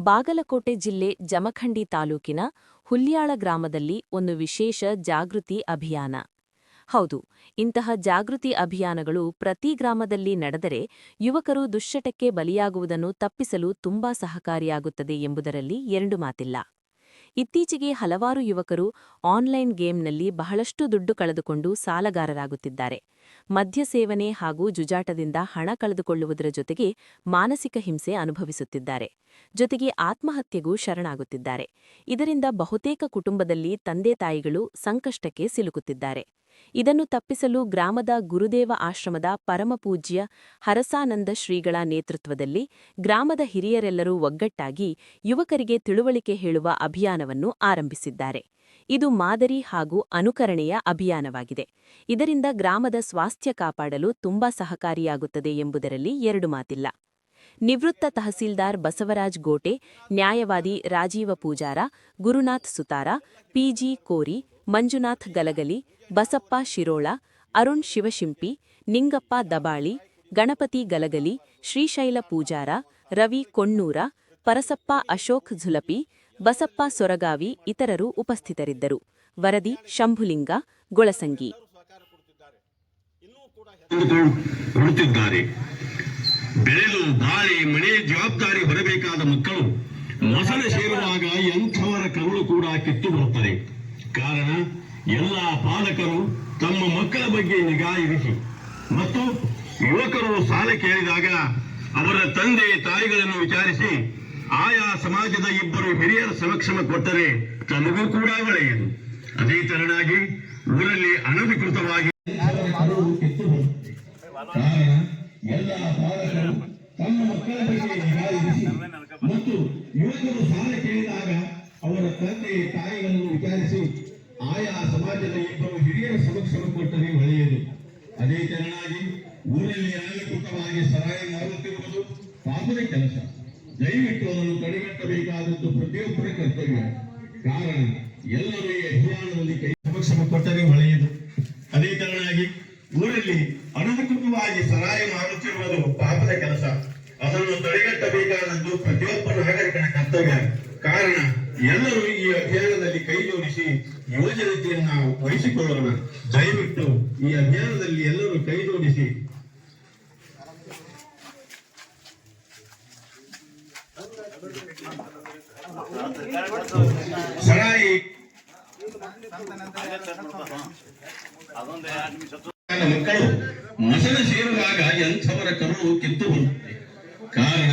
ಬಾಗಲಕೋಟೆ ಜಿಲ್ಲೆ ಜಮಖಂಡಿ ತಾಲೂಕಿನ ಹುಲ್ಯಾಳ ಗ್ರಾಮದಲ್ಲಿ ಒಂದು ವಿಶೇಷ ಜಾಗೃತಿ ಅಭಿಯಾನ. ಹೌದು, ಇಂತಹ ಜಾಗೃತಿ ಅಭಿಯಾನಗಳು ಪ್ರತಿ ಗ್ರಾಮದಲ್ಲಿ ನಡೆದರೆ ಯುವಕರು ದುಶ್ಚಟಕ್ಕೆ ಬಲಿಯಾಗುವುದನ್ನು ತಪ್ಪಿಸಲು ತುಂಬಾ ಸಹಕಾರಿಯಾಗುತ್ತದೆ ಎಂಬುದರಲ್ಲಿ ಎರಡು ಮಾತಿಲ್ಲ. ಇತ್ತೀಚೆಗೆ ಹಲವಾರು ಯುವಕರು ಆನ್ಲೈನ್ ಗೇಮ್ನಲ್ಲಿ ಬಹಳಷ್ಟು ದುಡ್ಡು ಕಳೆದುಕೊಂಡು ಸಾಲಗಾರರಾಗುತ್ತಿದ್ದಾರೆ. ಮದ್ಯ ಸೇವನೆ ಹಾಗೂ ಜುಜಾಟದಿಂದ ಹಣ ಕಳೆದುಕೊಳ್ಳುವುದರ ಜೊತೆಗೆ ಮಾನಸಿಕ ಹಿಂಸೆ ಅನುಭವಿಸುತ್ತಿದ್ದಾರೆ. ಜೊತೆಗೆ ಆತ್ಮಹತ್ಯೆಗೂ ಶರಣಾಗುತ್ತಿದ್ದಾರೆ. ಇದರಿಂದ ಬಹುತೇಕ ಕುಟುಂಬದಲ್ಲಿ ತಂದೆ ತಾಯಿಗಳು ಸಂಕಷ್ಟಕ್ಕೆ ಸಿಲುಕುತ್ತಿದ್ದಾರೆ. ಇದನ್ನು ತಪ್ಪಿಸಲು ಗ್ರಾಮದ ಗುರುದೇವ ಆಶ್ರಮದ ಪರಮಪೂಜ್ಯ ಹರಸಾನಂದ ಶ್ರೀಗಳ ನೇತೃತ್ವದಲ್ಲಿ ಗ್ರಾಮದ ಹಿರಿಯರೆಲ್ಲರೂ ಒಗ್ಗಟ್ಟಾಗಿ ಯುವಕರಿಗೆ ತಿಳುವಳಿಕೆ ಹೇಳುವ ಅಭಿಯಾನವನ್ನು ಆರಂಭಿಸಿದ್ದಾರೆ. ಇದು ಮಾದರಿ ಹಾಗೂ ಅನುಕರಣೆಯ ಅಭಿಯಾನವಾಗಿದೆ. ಇದರಿಂದ ಗ್ರಾಮದ ಸ್ವಾಸ್ಥ್ಯ ಕಾಪಾಡಲು ತುಂಬಾ ಸಹಕಾರಿಯಾಗುತ್ತದೆ ಎಂಬುದರಲ್ಲಿ ಎರಡು ಮಾತಿಲ್ಲ. ನಿವೃತ್ತ ತಹಸೀಲ್ದಾರ್ ಬಸವರಾಜ್ ಗೋಟೆ, ನ್ಯಾಯವಾದಿ ರಾಜೀವ ಪೂಜಾರ, ಗುರುನಾಥ್ ಸುತಾರ, ಪಿಜಿ ಕೋರಿ, ಮಂಜುನಾಥ್ ಗಲಗಲಿ, ಬಸಪ್ಪ ಶಿರೋಳ, ಅರುಣ್ ಶಿವಶಿಂಪಿ, ನಿಂಗಪ್ಪ ದಬಾಳಿ, ಗಣಪತಿ ಗಲಗಲಿ, ಶ್ರೀಶೈಲ ಪೂಜಾರ, ರವಿ ಕೊಣ್ಣೂರ, ಪರಸಪ್ಪ ಅಶೋಕ್ ಝುಲಪಿ, ಬಸಪ್ಪ ಸೊರಗಾವಿ ಇತರರು ಉಪಸ್ಥಿತರಿದ್ದರು. ವರದಿ ಶಂಭುಲಿಂಗ, ಗೊಳಸಂಗಿ. ಬೆಳೆದು ಬಾಳಿ ಮನೆ ಜವಾಬ್ದಾರಿ ಬರಬೇಕಾದ ಮಕ್ಕಳು ಮೊಸಳ ಸೇರುವಾಗ ಎಂಥವರ ಕರುಳು ಕೂಡ ಕಿತ್ತು ಬರುತ್ತದೆ. ಕಾರಣ ಎಲ್ಲ ಪಾಲಕರು ತಮ್ಮ ಮಕ್ಕಳ ಬಗ್ಗೆ ನಿಗಾ ಇರಿಸಿ ಮತ್ತು ಯುವಕರು ಸಾಲ ಕೇಳಿದಾಗ ಅವರ ತಂದೆ ತಾಯಿಗಳನ್ನು ವಿಚಾರಿಸಿ ಆಯಾ ಸಮಾಜದ ಇಬ್ಬರು ಹಿರಿಯರ ಸಮಕ್ಷಮ ಕೊಟ್ಟರೆ ತನಗೂ ಕೂಡ ಒಳ್ಳೆಯದು. ಅದೇ ತರನಾಗಿ ಊರಲ್ಲಿ ಅನಧಿಕೃತವಾಗಿ ಎಲ್ಲ ಪಾಲಕರು ತಮ್ಮ ಮಕ್ಕಳ ಬಗ್ಗೆ ನಿಗಾ ಇರಿಸಿ ಮತ್ತು ಯುವಕರು ಸಾಲ ಕೇಳಿದಾಗ ಅವರ ತಂದೆ ತಾಯಿಗಳನ್ನು ವಿಚಾರಿಸಿ ಆಯಾ ಸಮಾಜದ ಇಬ್ಬರು ಹಿರಿಯರ ಸಮಕ್ಷಮ ಕೊಟ್ಟರೆ ಒಳ್ಳೆಯದು. ಅದೇ ತೆರನಾಗಿ ಊರಲ್ಲಿ ಅನಧಿಕೃತವಾಗಿ ಸರಾಯಿ ಮಾರುತ್ತಿರುವುದು ಪಾಪದ ಕೆಲಸ. ದಯವಿಟ್ಟು ಅದನ್ನು ತಡೆಗಟ್ಟಬೇಕಾದದ್ದು ಪ್ರತಿಯೊಬ್ಬರ ಕರ್ತವ್ಯ. ಕಾರಣ ಎಲ್ಲರೂ ಈ ಅಭಿಯಾನದಲ್ಲಿ ಕೈ ಸಮಕ್ಷಮ ಕೊಟ್ಟರೆ ಒಳ್ಳೆಯದು. ಅದೇ ತೆರನಾಗಿ ಊರಲ್ಲಿ ಅನಧಿಕೃತವಾಗಿ ಸರಾಯಿ ಮಾರುತ್ತಿರುವುದು ಪಾಪದ ಕೆಲಸ. ಅದನ್ನು ತಡೆಗಟ್ಟಬೇಕಾದದ್ದು ಪ್ರತಿಯೊಬ್ಬ ನಾಗರಿಕನ ಕರ್ತವ್ಯ. ಕಾರಣ ಎಲ್ಲರೂ ಈ ಅಭಿಯಾನದಲ್ಲಿ ಕೈ ಜೋಡಿಸಿ ಯುವಜನತೆಯನ್ನು ನಾವು ವಹಿಸಿಕೊಳ್ಳೋಣ. ದಯವಿಟ್ಟು ಈ ಅಭಿಯಾನದಲ್ಲಿ ಎಲ್ಲರೂ ಕೈ ಜೋಡಿಸಿ ಸರಾಯಿ ಮಕ್ಕಳು ಮೊಸಳ ಸೇರುವಾಗ ಎಂಥವರ ಕರುಳು ಕಿತ್ತು ಬರುತ್ತದೆ. ಕಾರಣ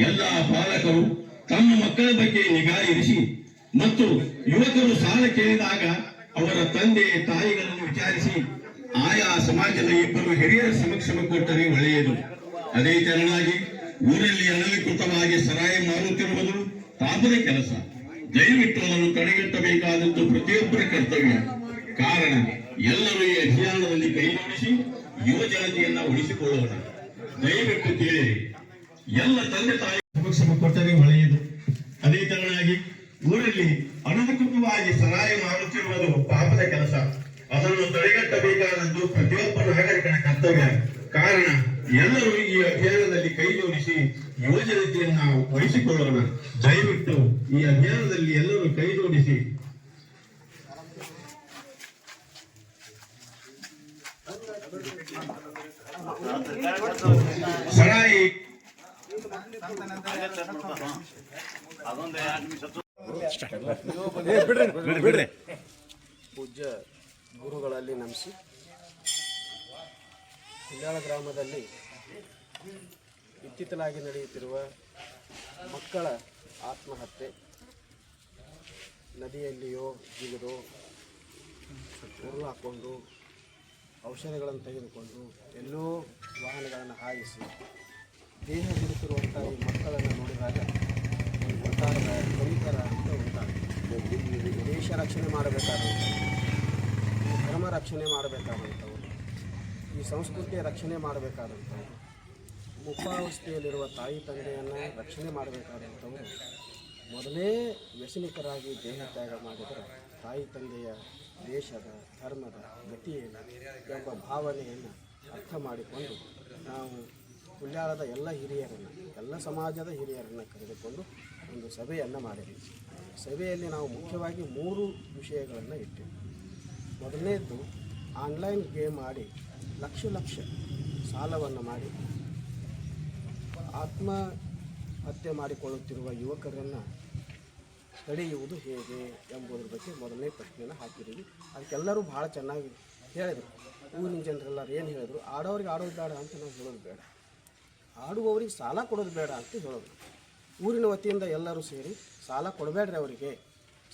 ಎಲ್ಲ ಪಾಲಕರು ತಮ್ಮ ಮಕ್ಕಳ ಬಗ್ಗೆ ನಿಗಾ ಇರಿಸಿ ಮತ್ತು ಯುವಕರು ಸಾಲ ಕೇಳಿದಾಗ ಅವರ ತಂದೆ ತಾಯಿಗಳನ್ನು ವಿಚಾರಿಸಿ ಆಯಾ ಸಮಾಜದ ಇಬ್ಬರು ಹಿರಿಯರ ಸಮಕ್ಷಮ ಕೊಟ್ಟರೆ ಒಳ್ಳೆಯದು. ಅದೇ ತೆರನಾಗಿ ಊರಲ್ಲಿ ಅನಧಿಕೃತವಾಗಿ ಸರಾಯಿ ಮಾರುತ್ತಿರುವುದು ಪಾಪದ ಕೆಲಸ. ದಯವಿಟ್ಟು ಅದನ್ನು ತಡೆಗಟ್ಟಬೇಕಾದದ್ದು ಪ್ರತಿಯೊಬ್ಬರ ಕರ್ತವ್ಯ. ಕಾರಣ ಎಲ್ಲರೂ ಈ ಅಭಿಯಾನದಲ್ಲಿ ಕೈ ಜೋಡಿಸಿ ಯುವ ಜನತೆಯನ್ನ ಉಳಿಸಿಕೊಳ್ಳೋಣ. ದಯವಿಟ್ಟು ಕೇಳಿರಿ. ಎಲ್ಲ ತಂದೆ ತಾಯಿ ಸಮಕ್ಷಮ ಕೊಟ್ಟರೆ ಒಳ್ಳೆಯದು. ಅದೇ ತರನಾಗಿ ಊರಲ್ಲಿ ಅನಧಿಕೃತವಾಗಿ ಸರಾಯಿ ಮಾರುತ್ತಿರುವುದು ಪಾಪದ ಕೆಲಸ. ಅದನ್ನು ತಡೆಗಟ್ಟಬೇಕಾದದ್ದು ಪ್ರತಿಯೊಬ್ಬ ನಾಗರಿಕನ ಕರ್ತವ್ಯ. ಕಾರಣ ಎಲ್ಲರೂ ಈ ಅಭಿಯಾನದಲ್ಲಿ ಕೈ ಜೋಡಿಸಿ ಯುವ ಜನತೆಯನ್ನು ನಾವು ವಹಿಸಿಕೊಳ್ಳೋಣ. ದಯವಿಟ್ಟು ಈ ಅಭಿಯಾನದಲ್ಲಿ ಎಲ್ಲರೂ ಕೈ ಜೋಡಿಸಿ ಸರಾಯಿ ಪೂಜ್ಯ ಗುರುಗಳಲ್ಲಿ ನಮಿಸಿ ಹುಲ್ಯಾಳ ಗ್ರಾಮದಲ್ಲಿ ಇತ್ತೀಚಲಾಗಿ ನಡೆಯುತ್ತಿರುವ ಮಕ್ಕಳ ಆತ್ಮಹತ್ಯೆ, ನದಿಯಲ್ಲಿಯೋ ಜಿಗಿದು ಉರು ಹಾಕ್ಕೊಂಡು ಔಷಧಿಗಳನ್ನು ತೆಗೆದುಕೊಂಡು ಎಲ್ಲೋ ವಾಹನಗಳನ್ನು ಹಾಯಿಸಿ ದೇಹ ಬಿಡುತ್ತಿರುವಂಥ ಈ ಮಕ್ಕಳನ್ನು ನೋಡಿದಾಗ ಒಟ್ಟಾರದ ಕಲಿಕರ ಅಂತ ಉಂಟಾಗುತ್ತೆ. ದೇಶ ರಕ್ಷಣೆ ಮಾಡಬೇಕಾದಂಥವ್ರು, ಈ ಧರ್ಮ ರಕ್ಷಣೆ ಮಾಡಬೇಕಾದಂಥವ್ರು, ಈ ಸಂಸ್ಕೃತಿಯ ರಕ್ಷಣೆ ಮಾಡಬೇಕಾದಂಥವ್ರು, ಮುಪ್ಪಾವಸ್ಥೆಯಲ್ಲಿರುವ ತಾಯಿ ತಂದೆಯನ್ನು ರಕ್ಷಣೆ ಮಾಡಬೇಕಾದಂಥವರು ಮೊದಲೇ ವ್ಯಸನಿಕರಾಗಿ ದೇಹ ತ್ಯಾಗ ಮಾಡಿದರೆ ತಾಯಿ ತಂದೆಯ ದೇಶದ ಧರ್ಮದ ಗತಿಯನ್ನು ಎಂಬ ಭಾವನೆಯನ್ನು ಅರ್ಥ ಮಾಡಿಕೊಂಡು ನಾವು ಹುಲ್ಯಾಳದ ಎಲ್ಲ ಹಿರಿಯರನ್ನು, ಎಲ್ಲ ಸಮಾಜದ ಹಿರಿಯರನ್ನು ಕರೆದುಕೊಂಡು ಒಂದು ಸಭೆಯನ್ನು ಮಾಡಿದ್ವಿ. ಸಭೆಯಲ್ಲಿ ನಾವು ಮುಖ್ಯವಾಗಿ 3 ವಿಷಯಗಳನ್ನು ಇಟ್ಟಿವಿ. ಮೊದಲನೇದು, ಆನ್ಲೈನ್ ಗೇಮ್ ಆಡಿ ಲಕ್ಷ ಸಾಲವನ್ನು ಮಾಡಿ ಆತ್ಮಹತ್ಯೆ ಮಾಡಿಕೊಳ್ಳುತ್ತಿರುವ ಯುವಕರನ್ನು ತಡೆಯುವುದು ಹೇಗೆ ಎಂಬುದರ ಬಗ್ಗೆ ಮೊದಲನೇ ಪ್ರಶ್ನೆಯನ್ನು ಹಾಕಿದ್ದೀವಿ. ಅದಕ್ಕೆಲ್ಲರೂ ಭಾಳ ಚೆನ್ನಾಗಿ ಹೇಳಿದರು. ಊರಿನ ಜನರೆಲ್ಲರೂ ಏನು ಹೇಳಿದರು, ಆಡೋರಿಗೆ ಆಡೋದು ಬೇಡ ಅಂತ ನಾವು ಹೇಳೋದು ಬೇಡ, ಆಡುವವರಿಗೆ ಸಾಲ ಕೊಡೋದು ಬೇಡ ಅಂತ ಹೇಳೋದು. ಊರಿನ ವತಿಯಿಂದ ಎಲ್ಲರೂ ಸೇರಿ ಸಾಲ ಕೊಡಬೇಡ್ರಿ, ಅವರಿಗೆ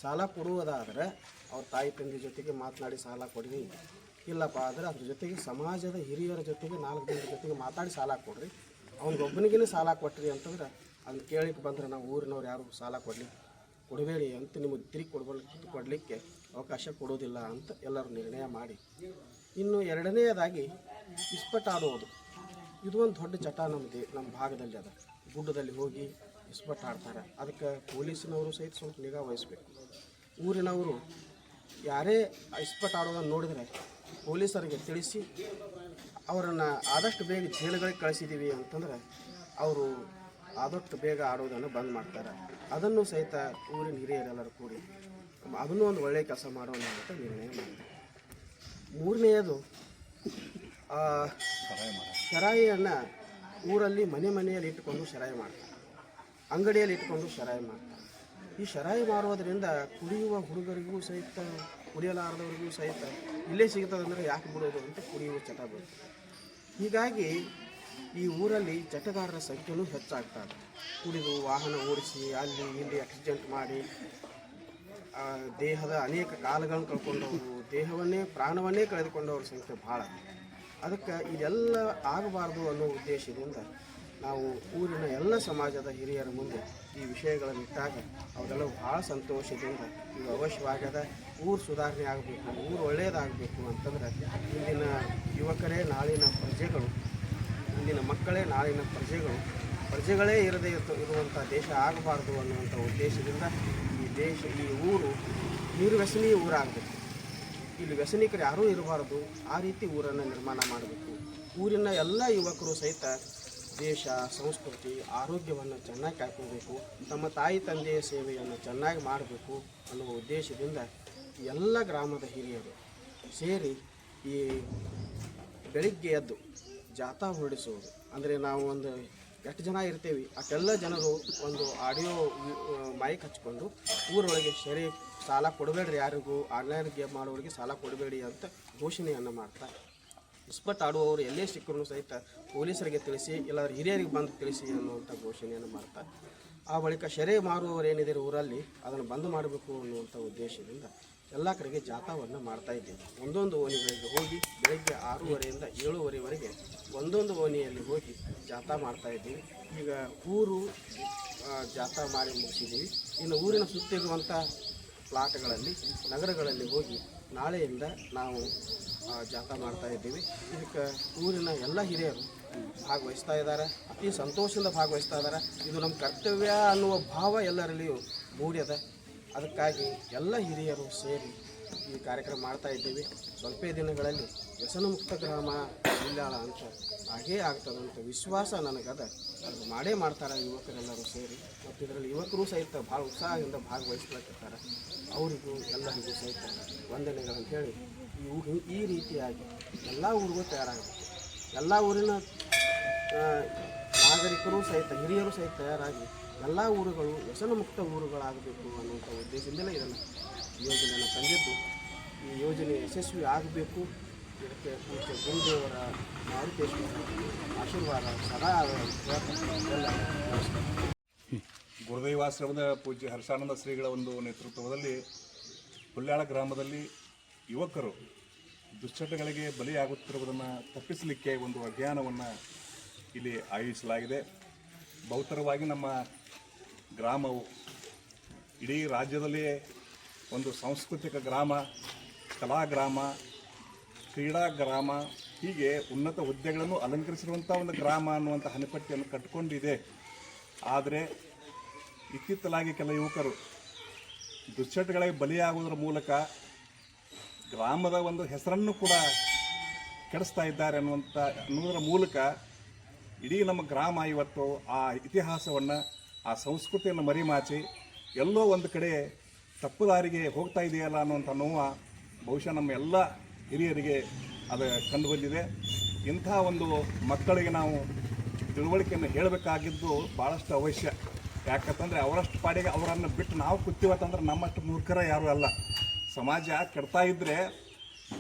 ಸಾಲ ಕೊಡುವುದಾದರೆ ಅವ್ರ ತಾಯಿ ತಂದೆ ಜೊತೆಗೆ ಮಾತನಾಡಿ ಸಾಲ ಕೊಡ್ರಿ, ಇಲ್ಲಪ್ಪ ಆದರೆ ಅದ್ರ ಜೊತೆಗೆ ಸಮಾಜದ ಹಿರಿಯರ ಜೊತೆಗೆ 4 ಜನರ ಜೊತೆಗೆ ಮಾತಾಡಿ ಸಾಲ ಕೊಡ್ರಿ, ಅವ್ನಿಗೊಬ್ಬನಿಗೇ ಸಾಲ ಕೊಟ್ರಿ ಅಂತಂದ್ರೆ ಅದನ್ನ ಕೇಳಿಕ್ಕೆ ಬಂದರೆ ನಾವು ಊರಿನವ್ರು ಯಾರು ಸಾಲ ಕೊಡಬೇಡಿ ಅಂತ ನಿಮಗೆ ತಿರುಗಿ ಕೊಡಲಿಕ್ಕೆ ಅವಕಾಶ ಕೊಡೋದಿಲ್ಲ ಅಂತ ಎಲ್ಲರೂ ನಿರ್ಣಯ ಮಾಡಿ, ಇನ್ನು ಎರಡನೆಯದಾಗಿ ಇಸ್ಪಟ್ ಆಡುವುದು. ಇದು ಒಂದು ದೊಡ್ಡ ಚಟ ನಮ್ಮ ಭಾಗದಲ್ಲಿ ಅದ. ಗುಡ್ಡದಲ್ಲಿ ಹೋಗಿ ಇಸ್ಪಟ್ ಆಡ್ತಾರೆ. ಅದಕ್ಕೆ ಪೊಲೀಸಿನವರು ಸಹಿತ ಸ್ವಲ್ಪ ನಿಗಾ ವಹಿಸಬೇಕು. ಊರಿನವರು ಯಾರೇ ಇಸ್ಪಟ್ ಆಡೋದನ್ನು ನೋಡಿದರೆ ಪೊಲೀಸರಿಗೆ ತಿಳಿಸಿ ಅವರನ್ನು ಆದಷ್ಟು ಬೇಗ ಜೈಲುಗಳಿಗೆ ಕಳಿಸಿದ್ದೀವಿ ಅಂತಂದರೆ ಅವರು ಆದಷ್ಟು ಬೇಗ ಆಡೋದನ್ನು ಬಂದ್ ಮಾಡ್ತಾರೆ. ಅದನ್ನು ಸಹಿತ ಊರಿನ ಹಿರಿಯರೆಲ್ಲರೂ ಕೂಡಿ ಅದನ್ನೂ ಒಂದು ಒಳ್ಳೆಯ ಕೆಲಸ ಮಾಡೋಣ ಅಂತ ನಿರ್ಣಯ ಮಾಡಿದೆ. ಮೂರನೆಯದು, ಶರಾಯಿಯನ್ನು ಊರಲ್ಲಿ ಮನೆಯಲ್ಲಿ ಇಟ್ಟುಕೊಂಡು ಶರಾಯಿ ಮಾಡ್ತಾರೆ, ಅಂಗಡಿಯಲ್ಲಿ ಇಟ್ಕೊಂಡು ಶರಾಯಿ ಮಾಡ್ತಾರೆ. ಈ ಶರಾಯಿ ಮಾರೋದರಿಂದ ಕುಡಿಯುವ ಹುಡುಗರಿಗೂ ಸಹಿತ, ಕುಡಿಯಲಾರದವರಿಗೂ ಸಹಿತ ಇಲ್ಲೇ ಸಿಗ್ತದಂದರೆ ಯಾಕೆ ಬಿಡೋದು ಅಂತ ಕುಡಿಯುವ ಚಟ ಬರುತ್ತೆ. ಹೀಗಾಗಿ ಈ ಊರಲ್ಲಿ ಚಟಗಾರರ ಸಂಖ್ಯೆಯೂ ಹೆಚ್ಚಾಗ್ತದೆ. ಕುಡಿದು ವಾಹನ ಓಡಿಸಿ ಅಲ್ಲಿ ಇಲ್ಲಿ ಆಕ್ಸಿಡೆಂಟ್ ಮಾಡಿ ದೇಹದ ಅನೇಕ ಕಾಲಗಳನ್ನು ಕಳ್ಕೊಂಡವರು, ಪ್ರಾಣವನ್ನೇ ಕಳೆದುಕೊಂಡವ್ರ ಸಂಖ್ಯೆ ಭಾಳ. ಅದಕ್ಕೆ ಇದೆಲ್ಲ ಆಗಬಾರ್ದು ಅನ್ನೋ ಉದ್ದೇಶದಿಂದ ನಾವು ಊರಿನ ಎಲ್ಲ ಸಮಾಜದ ಹಿರಿಯರ ಮುಂದೆ ಈ ವಿಷಯಗಳನ್ನು ಇಟ್ಟಾಗ ಅವರೆಲ್ಲ ಭಾಳ ಸಂತೋಷದಿಂದ ಈಗ ಅವಶ್ಯವಾಗ್ಯದ ಊರು ಸುಧಾರಣೆ ಆಗಬೇಕು, ಊರು ಒಳ್ಳೆಯದಾಗಬೇಕು ಅಂತಂದರೆ ಇಂದಿನ ಯುವಕರೇ ನಾಳಿನ ಪ್ರಜೆಗಳು, ಇಂದಿನ ಮಕ್ಕಳೇ ನಾಳಿನ ಪ್ರಜೆಗಳೇ ಇರದೇ ಇರುವಂಥ ದೇಶ ಆಗಬಾರ್ದು ಅನ್ನುವಂಥ ಉದ್ದೇಶದಿಂದ ಈ ಊರು ನಿರ್ವ್ಯಸನಿ ಊರಾಗಬೇಕು. ಇಲ್ಲಿ ವ್ಯಸನಿಕರು ಯಾರೂ ಇರಬಾರ್ದು, ಆ ರೀತಿ ಊರನ್ನು ನಿರ್ಮಾಣ ಮಾಡಬೇಕು. ಊರಿನ ಎಲ್ಲ ಯುವಕರು ಸಹಿತ ದೇಶ, ಸಂಸ್ಕೃತಿ, ಆರೋಗ್ಯವನ್ನು ಚೆನ್ನಾಗಿ ಕಾಯ್ಕೊಳ್ಬೇಕು, ತಮ್ಮ ತಾಯಿ ತಂದೆಯ ಸೇವೆಯನ್ನು ಚೆನ್ನಾಗಿ ಮಾಡಬೇಕು ಅನ್ನುವ ಉದ್ದೇಶದಿಂದ ಎಲ್ಲ ಗ್ರಾಮದ ಹಿರಿಯರು ಸೇರಿ ಈ ಬೆಳಿಗ್ಗೆ ಎದ್ದು ಜಾಥಾ ಹೊರಡಿಸುವುದು. ಅಂದರೆ ನಾವು ಒಂದು ಎಷ್ಟು ಜನ ಇರ್ತೀವಿ ಅಷ್ಟೆಲ್ಲ ಜನರು ಒಂದು ಆಡಿಯೋ ಮೈಕ್ ಹಚ್ಕೊಂಡು ಊರೊಳಗೆ ಸಾಲ ಕೊಡಬೇಡ್ರಿ, ಯಾರಿಗೂ ಆನ್ಲೈನ್ ಗೇಮ್ ಮಾಡೋರಿಗೆ ಸಾಲ ಕೊಡಬೇಡಿ ಅಂತ ಘೋಷಣೆಯನ್ನು ಮಾಡ್ತಾರೆ. ಇಸ್ಪಟ್ ಆಡುವವರು ಎಲ್ಲೇ ಸಿಕ್ಕರೂ ಸಹಿತ ಪೊಲೀಸರಿಗೆ ತಿಳಿಸಿ, ಇಲ್ಲಾಂದ್ರೆ ಹಿರಿಯರಿಗೆ ಬಂದು ತಿಳಿಸಿ ಅನ್ನುವಂಥ ಘೋಷಣೆಯನ್ನು ಮಾಡ್ತಾರೆ. ಆ ಬಳಿಕ ಮಾರುವವರು ಏನಿದೆ ಊರಲ್ಲಿ ಅದನ್ನು ಬಂದ್ ಮಾಡಬೇಕು ಅನ್ನುವಂಥ ಉದ್ದೇಶದಿಂದ ಎಲ್ಲ ಕಡೆಗೆ ಜಾಥಾವನ್ನು ಮಾಡ್ತಾ ಇದ್ದೇವೆ. ಒಂದೊಂದು ಓಣಿಗಳಿಗೆ ಹೋಗಿ ಬೆಳಗ್ಗೆ 6:30ಯಿಂದ 7:30ವರೆಗೆ ಒಂದೊಂದು ಓಣಿಯಲ್ಲಿ ಹೋಗಿ ಜಾಥಾ ಮಾಡ್ತಾ ಇದ್ದೀವಿ. ಈಗ ಊರು ಜಾಥಾ ಮಾಡಿ ಮುಗಿಸಿದ್ದೀವಿ. ಇನ್ನು ಊರಿನ ಸುತ್ತಿರುವಂಥ ಪ್ಲಾಟ್ಗಳಲ್ಲಿ, ನಗರಗಳಲ್ಲಿ ಹೋಗಿ ನಾಳೆಯಿಂದ ನಾವು ಜಾಥಾ ಮಾಡ್ತಾ ಇದ್ದೀವಿ. ಇದಕ್ಕೆ ಊರಿನ ಎಲ್ಲ ಹಿರಿಯರು ಭಾಗವಹಿಸ್ತಾ ಇದ್ದಾರೆ, ಅತಿ ಸಂತೋಷದಿಂದ ಭಾಗವಹಿಸ್ತಾ ಇದ್ದಾರೆ. ಇದು ನಮ್ಮ ಕರ್ತವ್ಯ ಅನ್ನುವ ಭಾವ ಎಲ್ಲರಲ್ಲಿಯೂ ಮೂಡ್ಯದ. ಅದಕ್ಕಾಗಿ ಎಲ್ಲ ಹಿರಿಯರು ಸೇರಿ ಈ ಕಾರ್ಯಕ್ರಮ ಮಾಡ್ತಾ ಇದ್ದೀವಿ. ಸ್ವಲ್ಪ ದಿನಗಳಲ್ಲಿ ವ್ಯಸನ ಮುಕ್ತ ಗ್ರಾಮ ಹುಲ್ಯಾಳ ಅಂತ ಹಾಗೇ ಆಗ್ತದಂಥ ವಿಶ್ವಾಸ ನನಗದ. ಅದು ಮಾಡೇ ಮಾಡ್ತಾರೆ ಯುವಕರೆಲ್ಲರೂ ಸೇರಿ. ಮತ್ತು ಇದರಲ್ಲಿ ಯುವಕರು ಸಹಿತ ಭಾಳ ಉತ್ಸಾಹದಿಂದ ಭಾಗವಹಿಸ್ಲಿಕ್ಕಿರ್ತಾರೆ. ಅವರಿಗೂ ಎಲ್ಲರಿಗೂ ಸಹಿತ ವಂದನೆಗಳನ್ನು ಹೇಳಿ ಈ ರೀತಿಯಾಗಿ ಎಲ್ಲ ಊರಿಗೂ ತಯಾರಾಗಬೇಕು. ಎಲ್ಲ ಊರಿನ ನಾಗರಿಕರು ಸಹಿತ, ಹಿರಿಯರು ಸಹಿತ ತಯಾರಾಗಿ ಎಲ್ಲ ಊರುಗಳು ವ್ಯಸನ ಮುಕ್ತ ಊರುಗಳಾಗಬೇಕು ಅನ್ನುವಂಥ ಉದ್ದೇಶದಿಂದಲೇ ಇದನ್ನು ಯೋಜನೆಯನ್ನು ತಂದಿದ್ದು. ಈ ಯೋಜನೆ ಯಶಸ್ವಿ ಆಗಬೇಕು. ಇದಕ್ಕೆ ಪೂಜ್ಯ ಗುರುದೇವರ ಮಾರುತೇಶ್ವರ ಆಶೀರ್ವಾದ ಸದಾ ಗುರುದೈವಾಶ್ರಮದ ಪೂಜ್ಯ ಹರ್ಷಾನಂದ ಶ್ರೀಗಳ ಒಂದು ನೇತೃತ್ವದಲ್ಲಿ ಹುಲ್ಯಾಳ ಗ್ರಾಮದಲ್ಲಿ ಯುವಕರು ದುಶ್ಚಟಗಳಿಗೆ ಬಲಿಯಾಗುತ್ತಿರುವುದನ್ನು ತಪ್ಪಿಸಲಿಕ್ಕೆ ಒಂದು ಅಭಿಯಾನವನ್ನು ಇಲ್ಲಿ ಆಯೋಜಿಸಲಾಗಿದೆ. ಬಹುತರವಾಗಿ ನಮ್ಮ ಗ್ರಾಮವು ಇಡೀ ರಾಜ್ಯದಲ್ಲಿಯೇ ಒಂದು ಸಾಂಸ್ಕೃತಿಕ ಗ್ರಾಮ, ಕಲಾ ಗ್ರಾಮ, ಕ್ರೀಡಾ ಗ್ರಾಮ, ಹೀಗೆ ಉನ್ನತ ಹುದ್ದೆಗಳನ್ನು ಅಲಂಕರಿಸಿರುವಂಥ ಒಂದು ಗ್ರಾಮ ಅನ್ನುವಂಥ ಹಣೆಪಟ್ಟಿಯನ್ನು ಕಟ್ಟಿಕೊಂಡಿದೆ. ಆದರೆ ಇತ್ತಿತ್ತಲಾಗಿ ಕೆಲ ಯುವಕರು ದುಶ್ಚಟಗಳಿಗೆ ಬಲಿಯಾಗುವುದರ ಮೂಲಕ ಗ್ರಾಮದ ಒಂದು ಹೆಸರನ್ನು ಕೂಡ ಕೆಡಿಸ್ತಾ ಇದ್ದಾರೆ ಅನ್ನುವುದರ ಮೂಲಕ ಇಡೀ ನಮ್ಮ ಗ್ರಾಮ ಇವತ್ತು ಆ ಇತಿಹಾಸವನ್ನು ಆ ಸಂಸ್ಕೃತಿಯನ್ನು ಮರಿಮಾಚಿ ಎಲ್ಲೋ ಒಂದು ಕಡೆ ತಪ್ಪು ದಾರಿಗೆ ಹೋಗ್ತಾ ಇದೆಯಲ್ಲ ಅನ್ನುವಂಥ ನೋವು ಬಹುಶಃ ನಮ್ಮ ಎಲ್ಲ ಹಿರಿಯರಿಗೆ ಅದು ಕಂಡುಬಂದಿದೆ. ಇಂಥ ಒಂದು ಮಕ್ಕಳಿಗೆ ನಾವು ತಿಳುವಳಿಕೆಯನ್ನು ಹೇಳಬೇಕಾಗಿದ್ದು ಭಾಳಷ್ಟು ಅವಶ್ಯ. ಯಾಕಂತಂದರೆ ಅವರಷ್ಟು ಪಾಡಿಗೆ ಅವರನ್ನು ಬಿಟ್ಟು ನಾವು ಕೂತೀವತ್ತಂದ್ರೆ ನಮ್ಮಷ್ಟು ಮೂರ್ಖರ ಯಾರೂ ಅಲ್ಲ. ಸಮಾಜ ಕೆಡ್ತಾ ಇದ್ದರೆ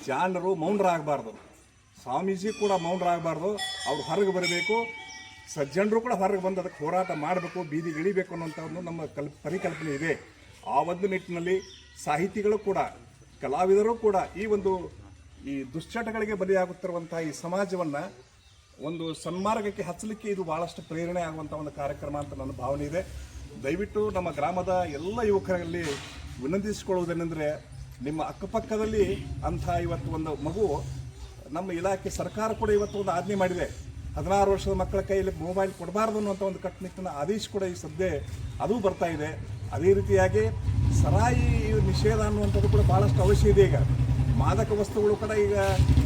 ಜಾಣರು ಮೌನರಾಗಬಾರ್ದು, ಸ್ವಾಮೀಜಿ ಕೂಡ ಮೌನರಾಗಬಾರ್ದು, ಅವ್ರು ಹೊರಗೆ ಬರಬೇಕು, ಸಜ್ಜನರು ಕೂಡ ಹೊರಗೆ ಬಂದು ಅದಕ್ಕೆ ಹೋರಾಟ ಮಾಡಬೇಕು, ಬೀದಿಗೆ ಇಳಿಬೇಕು ಅನ್ನೋಂಥ ಒಂದು ನಮ್ಮ ಪರಿಕಲ್ಪನೆ ಇದೆ. ಆ ಒಂದು ನಿಟ್ಟಿನಲ್ಲಿ ಸಾಹಿತಿಗಳು ಕೂಡ, ಕಲಾವಿದರು ಕೂಡ ಈ ದುಶ್ಚಟಗಳಿಗೆ ಬಲಿಯಾಗುತ್ತಿರುವಂಥ ಈ ಸಮಾಜವನ್ನು ಒಂದು ಸನ್ಮಾರ್ಗಕ್ಕೆ ಹಚ್ಚಲಿಕ್ಕೆ ಇದು ಭಾಳಷ್ಟು ಪ್ರೇರಣೆ ಆಗುವಂಥ ಒಂದು ಕಾರ್ಯಕ್ರಮ ಅಂತ ನನ್ನ ಭಾವನೆ ಇದೆ. ದಯವಿಟ್ಟು ನಮ್ಮ ಗ್ರಾಮದ ಎಲ್ಲ ಯುವಕರಲ್ಲಿ ವಿನಂತಿಸಿಕೊಳ್ಳುವುದೇನೆಂದರೆ, ನಿಮ್ಮ ಅಕ್ಕಪಕ್ಕದಲ್ಲಿ ಅಂಥ ಇವತ್ತು ಒಂದು ಮಗು, ನಮ್ಮ ಇಲಾಖೆ ಸರ್ಕಾರ ಕೂಡ ಇವತ್ತು ಒಂದು ಆಜ್ಞೆ ಮಾಡಿದೆ, 16 ವರ್ಷದ ಮಕ್ಕಳ ಕೈಯಲ್ಲಿ ಮೊಬೈಲ್ ಕೊಡಬಾರ್ದು ಅನ್ನುವಂಥ ಒಂದು ಕಟ್ಟುನಿಟ್ಟಿನ ಆದೇಶ ಕೂಡ ಈ ಸದ್ಯ ಅದು ಬರ್ತಾ ಇದೆ. ಅದೇ ರೀತಿಯಾಗಿ ಸರಾಯಿ ನಿಷೇಧ ಅನ್ನುವಂಥದ್ದು ಕೂಡ ಭಾಳಷ್ಟು ಅವಶ್ಯ ಇದೆ. ಈಗ ಮಾದಕ ವಸ್ತುಗಳು ಕೂಡ ಈಗ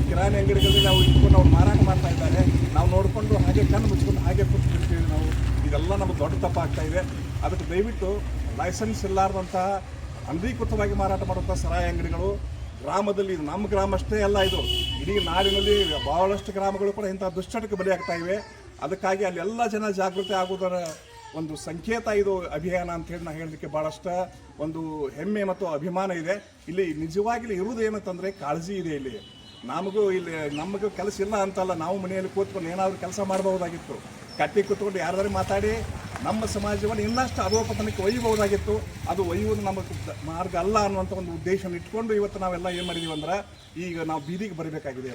ಕಿರಾಣಿ ಅಂಗಡಿಗಳಲ್ಲಿ ನಾವು ಇಟ್ಕೊಂಡು ಅವ್ರು ಮಾರಾಟ ಮಾಡ್ತಾ ಇದ್ದಾರೆ. ನಾವು ನೋಡಿಕೊಂಡು ಹಾಗೆ ಕಣ್ಣು ಮುಚ್ಕೊಂಡು ಹಾಗೆ ಕೂತ್ಬಿಡ್ತೀವಿ ನಾವು. ಇದೆಲ್ಲ ನಮಗೆ ದೊಡ್ಡ ತಪ್ಪಾಗ್ತಾ ಇದೆ. ಅದಕ್ಕೆ ದಯವಿಟ್ಟು ಲೈಸೆನ್ಸ್ ಇಲ್ಲಾರ್ದಂತಹ ಅನಧಿಕೃತವಾಗಿ ಮಾರಾಟ ಮಾಡುವಂಥ ಸರಾಯಿ ಅಂಗಡಿಗಳು ಗ್ರಾಮದಲ್ಲಿ, ಇದು ನಮ್ಮ ಗ್ರಾಮ ಅಷ್ಟೇ ಅಲ್ಲ, ಇದು ಇಡೀ ನಾಡಿನಲ್ಲಿ ಭಾಳಷ್ಟು ಗ್ರಾಮಗಳು ಕೂಡ ಇಂಥ ದುಶ್ಚಟಕ್ಕೆ ಬಲಿಯಾಗ್ತಾ ಇವೆ. ಅದಕ್ಕಾಗಿ ಅಲ್ಲೆಲ್ಲ ಜನ ಜಾಗೃತಿ ಆಗುವುದರ ಒಂದು ಸಂಕೇತ ಇದು ಅಭಿಯಾನ ಅಂತೇಳಿ ನಾನು ಹೇಳಲಿಕ್ಕೆ ಭಾಳಷ್ಟು ಒಂದು ಹೆಮ್ಮೆ ಮತ್ತು ಅಭಿಮಾನ ಇದೆ. ಇಲ್ಲಿ ನಿಜವಾಗಿ ಇರುವುದು ಏನಂತಂದರೆ ಕಾಳಜಿ ಇದೆ. ಇಲ್ಲಿ ನಮಗೂ ಕೆಲಸ ಇಲ್ಲ ಅಂತಲ್ಲ, ನಾವು ಮನೆಯಲ್ಲಿ ಕೂತ್ಕೊಂಡು ಏನಾದರೂ ಕೆಲಸ ಮಾಡಬಹುದಾಗಿತ್ತು. ಕಟ್ಟಿ ಕೂತ್ಕೊಂಡು ಯಾರಾದ್ರೂ ಮಾತಾಡಿ ನಮ್ಮ ಸಮಾಜವನ್ನು ಇನ್ನಷ್ಟು ಅಧೋಪತನಕ್ಕೆ ಒಯ್ಯಬಹುದಾಗಿತ್ತು. ಅದು ಒಯ್ಯುವುದು ನಮ್ಮ ಮಾರ್ಗ ಅಲ್ಲ ಅನ್ನುವಂಥ ಒಂದು ಉದ್ದೇಶವನ್ನು ಇಟ್ಕೊಂಡು ಇವತ್ತು ನಾವೆಲ್ಲ ಏನು ಮಾಡಿದ್ದೀವಿ ಅಂದ್ರೆ, ಈಗ ನಾವು ಬೀದಿಗೆ ಬರಬೇಕಾಗಿದೆ.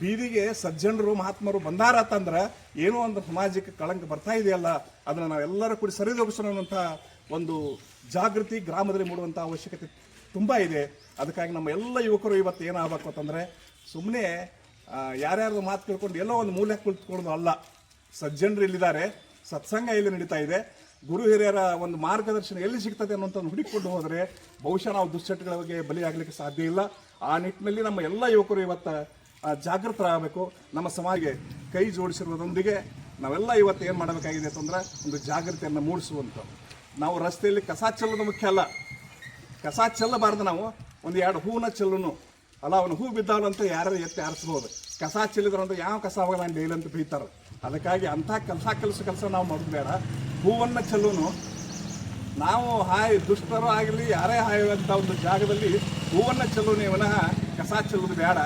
ಬೀದಿಗೆ ಸಜ್ಜನರು ಮಹಾತ್ಮರು ಬಂದಾರ ಅಂತಂದ್ರೆ ಏನೋ ಒಂದು ಸಮಾಜಕ್ಕೆ ಕಳಂಕ ಬರ್ತಾ ಇದೆಯಲ್ಲ, ಅದನ್ನು ನಾವೆಲ್ಲರೂ ಕೂಡಿ ಸರಿದೂಗಿಸೋಣ ಅನ್ನುವಂಥ ಒಂದು ಜಾಗೃತಿ ಗ್ರಾಮದಲ್ಲಿ ಮೂಡುವಂಥ ಅವಶ್ಯಕತೆ ತುಂಬ ಇದೆ. ಅದಕ್ಕಾಗಿ ನಮ್ಮ ಎಲ್ಲ ಯುವಕರು ಇವತ್ತು ಏನಾಗಬೇಕು ಅಂತಂದರೆ, ಸುಮ್ಮನೆ ಯಾರ್ಯಾರ್ದು ಮಾತು ಕೇಳ್ಕೊಂಡು ಎಲ್ಲೋ ಒಂದು ಮೂಲೆಗೆ ಕುಳಿತುಕೊಳ್ಳೋದು ಅಲ್ಲ. ಸಜ್ಜನರು ಇಲ್ಲಿದ್ದಾರೆ, ಸತ್ಸಂಗ ಎಲ್ಲಿ ನಡೀತಾ ಇದೆ, ಗುರು ಹಿರಿಯರ ಒಂದು ಮಾರ್ಗದರ್ಶನ ಎಲ್ಲಿ ಸಿಗ್ತದೆ ಅನ್ನೋಂಥದ್ದು ಹುಡುಕಿಕೊಂಡು ಹೋದರೆ ಬಹುಶಃ ನಾವು ದುಶ್ಚಟಗಳಿಗೆ ಬಲಿಯಾಗಲಿಕ್ಕೆ ಸಾಧ್ಯ ಇಲ್ಲ. ಆ ನಿಟ್ಟಿನಲ್ಲಿ ನಮ್ಮ ಎಲ್ಲ ಯುವಕರು ಇವತ್ತು ಜಾಗೃತರಾಗಬೇಕು. ನಮ್ಮ ಸಮಾಜಕ್ಕೆ ಕೈ ಜೋಡಿಸಿರುವುದರೊಂದಿಗೆ ನಾವೆಲ್ಲ ಇವತ್ತು ಏನು ಮಾಡಬೇಕಾಗಿದೆ ಅಂತಂದ್ರೆ, ಒಂದು ಜಾಗೃತಿಯನ್ನು ಮೂಡಿಸುವಂಥ. ನಾವು ರಸ್ತೆಯಲ್ಲಿ ಕಸ ಚೆಲ್ಲೋದು ಮುಖ್ಯ ಅಲ್ಲ, ಕಸ ಚೆಲ್ಲಬಾರ್ದು. ನಾವು ಒಂದು 2 ಹೂವನ್ನ ಚೆಲ್ಲೋನು ಅಲ್ಲ, ಅವನು ಹೂ ಬಿದ್ದಾವಲ್ಲ ಅಂತ ಯಾರು ಎತ್ತಿ ಆರಿಸ್ಬೋದು. ಕಸ ಚೆಲ್ಲಿದ್ರಂತ ಯಾವ ಕಸ ಹೋಗೋದು ನಾನು ಡೈಲಿ ಅಂತ ಬೈತಾರೆ. ಅದಕ್ಕಾಗಿ ಅಂಥ ಕೆಲಸ ನಾವು ಮಾಡೋದು ಬೇಡ. ಹೂವನ್ನು ಚೆಲ್ಲೋನು ನಾವು ದುಷ್ಟರು ಆಗಲಿ ಯಾರೇ ಹಾಯುವಂಥ ಒಂದು ಜಾಗದಲ್ಲಿ ಹೂವನ್ನು ಚೆಲ್ಲೋನೇ ವಿನಃ ಕಸ ಚೆಲ್ಲೋದು ಬೇಡ.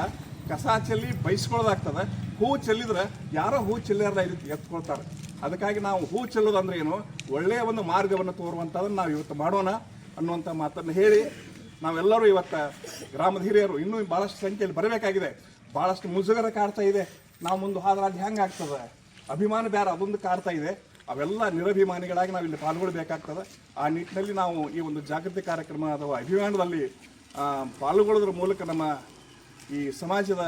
ಕಸ ಚೆಲ್ಲಿ ಬಯಸ್ಕೊಳ್ಳೋದಾಗ್ತದೆ. ಹೂ ಚೆಲ್ಲಿದ್ರೆ ಯಾರೋ ಹೂ ಚೆಲ್ಲಾರಲ್ಲ ಇದಕ್ಕೆ ಎತ್ಕೊಳ್ತಾರೆ. ಅದಕ್ಕಾಗಿ ನಾವು ಹೂ ಚೆಲ್ಲೋದಂದ್ರೆ ಏನು, ಒಳ್ಳೆಯ ಒಂದು ಮಾರ್ಗವನ್ನು ತೋರುವಂಥದ್ದನ್ನು ನಾವು ಇವತ್ತು ಮಾಡೋಣ ಅನ್ನುವಂಥ ಮಾತನ್ನು ಹೇಳಿ, ನಾವೆಲ್ಲರೂ ಇವತ್ತು ಗ್ರಾಮದ ಹಿರಿಯರು ಇನ್ನೂ ಭಾಳಷ್ಟು ಸಂಖ್ಯೆಯಲ್ಲಿ ಬರಬೇಕಾಗಿದೆ. ಭಾಳಷ್ಟು ಮುಜುಗರ ಕಾಡ್ತಾ ಇದೆ. ನಾವು ಮುಂದೆ ಹೋದ್ರೆ ಅಲ್ಲಿ ಹೆಂಗೆ ಆಗ್ತದೆ, ಅಭಿಮಾನ ಬೇರೆ ಅದೊಂದು ಕಾಡ್ತಾ ಇದೆ. ಅವೆಲ್ಲ ನಿರಭಿಮಾನಿಗಳಾಗಿ ನಾವು ಇಲ್ಲಿ ಪಾಲ್ಗೊಳ್ಬೇಕಾಗ್ತದೆ. ಆ ನಿಟ್ಟಿನಲ್ಲಿ ನಾವು ಈ ಒಂದು ಜಾಗೃತಿ ಕಾರ್ಯಕ್ರಮ ಅಥವಾ ಅಭಿಯಾನದಲ್ಲಿ ಪಾಲ್ಗೊಳ್ಳೋದ್ರ ಮೂಲಕ ನಮ್ಮ ಈ ಸಮಾಜದ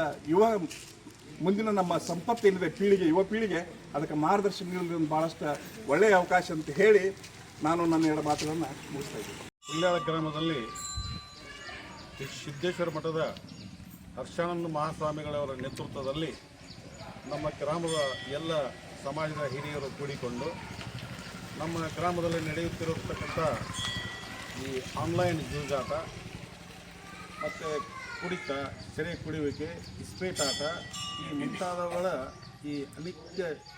ಮುಂದಿನ ನಮ್ಮ ಸಂಪತ್ತೇನಿದೆ ಪೀಳಿಗೆ, ಯುವ ಪೀಳಿಗೆ, ಅದಕ್ಕೆ ಮಾರ್ಗದರ್ಶನ ನೀಡಲು ಭಾಳಷ್ಟು ಒಳ್ಳೆಯ ಅವಕಾಶ ಅಂತ ಹೇಳಿ ನಾನು ನನ್ನ 2 ಮಾತುಗಳನ್ನು ಮುಗಿಸ್ತಾ ಇದ್ದೀನಿ. ಹುಲ್ಯಾಳ ಗ್ರಾಮದಲ್ಲಿ ಸಿದ್ದೇಶ್ವರ ಮಠದ ಹರ್ಷಾನಂದ ಮಹಾಸ್ವಾಮಿಗಳವರ ನೇತೃತ್ವದಲ್ಲಿ ನಮ್ಮ ಗ್ರಾಮದ ಎಲ್ಲ ಸಮಾಜದ ಹಿರಿಯರು ಕೂಡಿಕೊಂಡು ನಮ್ಮ ಗ್ರಾಮದಲ್ಲಿ ನಡೆಯುತ್ತಿರತಕ್ಕಂಥ ಈ ಆನ್ಲೈನ್ ಜೂಜಾಟ ಮತ್ತು ಕುಡಿತ, ಸೆರೆ ಕುಡಿಯುವಿಕೆ, ಇಸ್ಪೇಟಾಟ, ಈ ಮುಂತಾದವುಗಳ ಈ ಅನೇಕ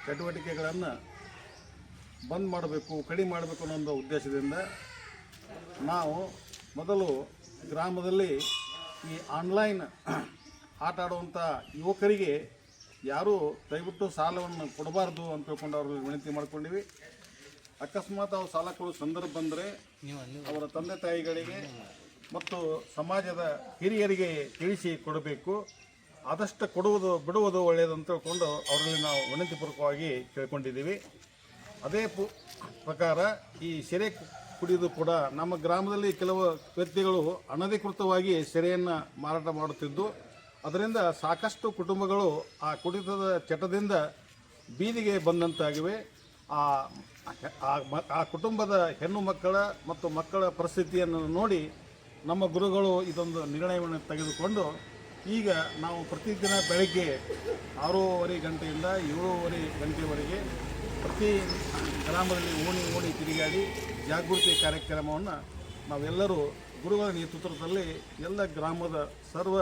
ಚಟುವಟಿಕೆಗಳನ್ನು ಬಂದ್ ಮಾಡಬೇಕು, ಕಡಿಮೆ ಮಾಡಬೇಕು ಅನ್ನೋ ಒಂದು ಉದ್ದೇಶದಿಂದ ನಾವು ಮೊದಲು ಗ್ರಾಮದಲ್ಲಿ ಈ ಆನ್ಲೈನ್ ಆಟ ಆಡುವಂಥ ಯುವಕರಿಗೆ ಯಾರೂ ದಯವಿಟ್ಟು ಸಾಲವನ್ನು ಕೊಡಬಾರ್ದು ಅಂತ ತಿಳ್ಕೊಂಡು ಅವ್ರಿಗೆ ವಿನಂತಿ ಮಾಡ್ಕೊಂಡಿವಿ. ಅಕಸ್ಮಾತ್ ಅವ್ರು ಸಾಲ ಕೊಡೋ ಸಂದರ್ಭ ಬಂದರೆ ಅವರ ತಂದೆ ತಾಯಿಗಳಿಗೆ ಮತ್ತು ಸಮಾಜದ ಹಿರಿಯರಿಗೆ ತಿಳಿಸಿ ಕೊಡಬೇಕು. ಆದಷ್ಟು ಬಿಡುವುದು ಒಳ್ಳೆಯದು ಅಂತ ತಿಳ್ಕೊಂಡು ಅವರಲ್ಲಿ ನಾವು ವಿನಂತಿಪೂರ್ವಕವಾಗಿ ಕೇಳ್ಕೊಂಡಿದ್ದೀವಿ. ಅದೇ ಪ್ರಕಾರ ಈ ಸೆರೆ ಕುಡಿಯೋದು ಕೂಡ ನಮ್ಮ ಗ್ರಾಮದಲ್ಲಿ ಕೆಲವು ವ್ಯಕ್ತಿಗಳು ಅನಧಿಕೃತವಾಗಿ ಸೆರೆಯನ್ನು ಮಾರಾಟ ಮಾಡುತ್ತಿದ್ದು, ಅದರಿಂದ ಸಾಕಷ್ಟು ಕುಟುಂಬಗಳು ಆ ಕುಡಿತದ ಚಟದಿಂದ ಬೀದಿಗೆ ಬಂದಂತಾಗಿವೆ. ಆ ಕುಟುಂಬದ ಹೆಣ್ಣು ಮಕ್ಕಳ ಮತ್ತು ಮಕ್ಕಳ ಪರಿಸ್ಥಿತಿಯನ್ನು ನೋಡಿ ನಮ್ಮ ಗುರುಗಳು ಇದೊಂದು ನಿರ್ಣಯವನ್ನು ತೆಗೆದುಕೊಂಡು ಈಗ ನಾವು ಪ್ರತಿದಿನ ಬೆಳಗ್ಗೆ 6:30 ಗಂಟೆಯಿಂದ 7:30 ಗಂಟೆವರೆಗೆ ಪ್ರತಿ ಗ್ರಾಮದಲ್ಲಿ ಓಣಿ ತಿರುಗಾಡಿ ಜಾಗೃತಿ ಕಾರ್ಯಕ್ರಮವನ್ನು ನಾವೆಲ್ಲರೂ ಗುರುಗಳ ನೇತೃತ್ವದಲ್ಲಿ ಎಲ್ಲ ಗ್ರಾಮದ ಸರ್ವ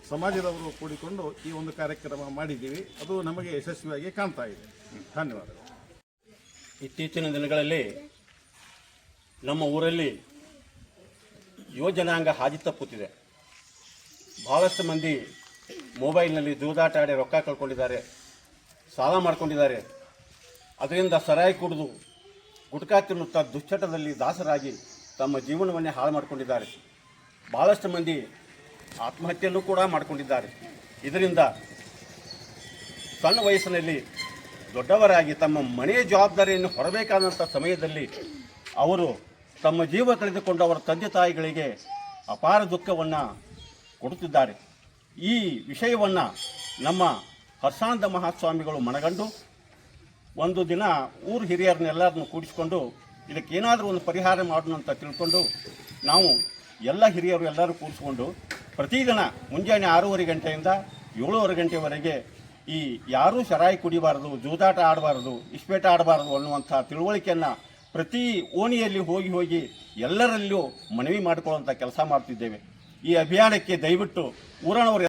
ಸಮಾಜದವರು ಕೂಡಿಕೊಂಡು ಈ ಒಂದು ಕಾರ್ಯಕ್ರಮ ಮಾಡಿದ್ದೀವಿ. ಅದು ನಮಗೆ ಯಶಸ್ವಿಯಾಗಿ ಕಾಣ್ತಾ ಇದೆ. ಧನ್ಯವಾದಗಳು. ಇತ್ತೀಚಿನ ದಿನಗಳಲ್ಲಿ ನಮ್ಮ ಊರಲ್ಲಿ ಯುವ ಜನಾಂಗ ಹಾದಿ ತಪ್ಪುತ್ತಿದೆ. ಭಾಳಷ್ಟು ಮಂದಿ ಮೊಬೈಲ್ನಲ್ಲಿ ಜೂದಾಟ ಆಡಿ ರೊಕ್ಕ ಕಳ್ಕೊಂಡಿದ್ದಾರೆ, ಸಾಲ ಮಾಡ್ಕೊಂಡಿದ್ದಾರೆ. ಅದರಿಂದ ಸರಾಯಿ ಕುಡಿದು ಗುಟ್ಕಾ ತಿನ್ನುತ್ತಾ ದುಶ್ಚಟದಲ್ಲಿ ದಾಸರಾಗಿ ತಮ್ಮ ಜೀವನವನ್ನೇ ಹಾಳು ಮಾಡಿಕೊಂಡಿದ್ದಾರೆ. ಭಾಳಷ್ಟು ಮಂದಿ ಆತ್ಮಹತ್ಯೆಯನ್ನು ಕೂಡ ಮಾಡಿಕೊಂಡಿದ್ದಾರೆ. ಇದರಿಂದ ಸಣ್ಣ ವಯಸ್ಸಿನಲ್ಲಿ ದೊಡ್ಡವರಾಗಿ ತಮ್ಮ ಮನೆಯ ಜವಾಬ್ದಾರಿಯನ್ನು ಹೊರಬೇಕಾದಂಥ ಸಮಯದಲ್ಲಿ ಅವರು ತಮ್ಮ ಜೀವ ಕಳೆದುಕೊಂಡು ಅವರ ತಂದೆ ತಾಯಿಗಳಿಗೆ ಅಪಾರ ದುಃಖವನ್ನು ಕೊಡುತ್ತಿದ್ದಾರೆ. ಈ ವಿಷಯವನ್ನು ನಮ್ಮ ಹರ್ಷಾನಂದ ಮಹಾಸ್ವಾಮಿಗಳು ಮನಗಂಡು ಒಂದು ದಿನ ಊರು ಹಿರಿಯರನ್ನೆಲ್ಲರನ್ನು ಕೂಡಿಸಿಕೊಂಡು ಇದಕ್ಕೇನಾದರೂ ಒಂದು ಪರಿಹಾರ ಮಾಡೋಣ ಅಂತ ತಿಳ್ಕೊಂಡು ನಾವು ಎಲ್ಲ ಹಿರಿಯರು ಎಲ್ಲರೂ ಕೂಡಿಸ್ಕೊಂಡು ಪ್ರತಿದಿನ ಮುಂಜಾನೆ 6:30 ಗಂಟೆಯಿಂದ 7:30 ಗಂಟೆವರೆಗೆ ಈ ಯಾರೂ ಸರಾಯಿ ಕುಡಿಬಾರದು, ಜೂದಾಟ ಆಡಬಾರದು, ಇಸ್ಪೇಟ ಆಡಬಾರದು ಅನ್ನುವಂಥ ತಿಳುವಳಿಕೆಯನ್ನು ಪ್ರತಿ ಓಣಿಯಲ್ಲಿ ಹೋಗಿ ಎಲ್ಲರಲ್ಲೂ ಮನವಿ ಮಾಡಿಕೊಳ್ಳುವಂಥ ಕೆಲಸ ಮಾಡ್ತಿದ್ದೇವೆ. ಈ ಅಭಿಯಾನಕ್ಕೆ ದಯವಿಟ್ಟು ಊರನವರು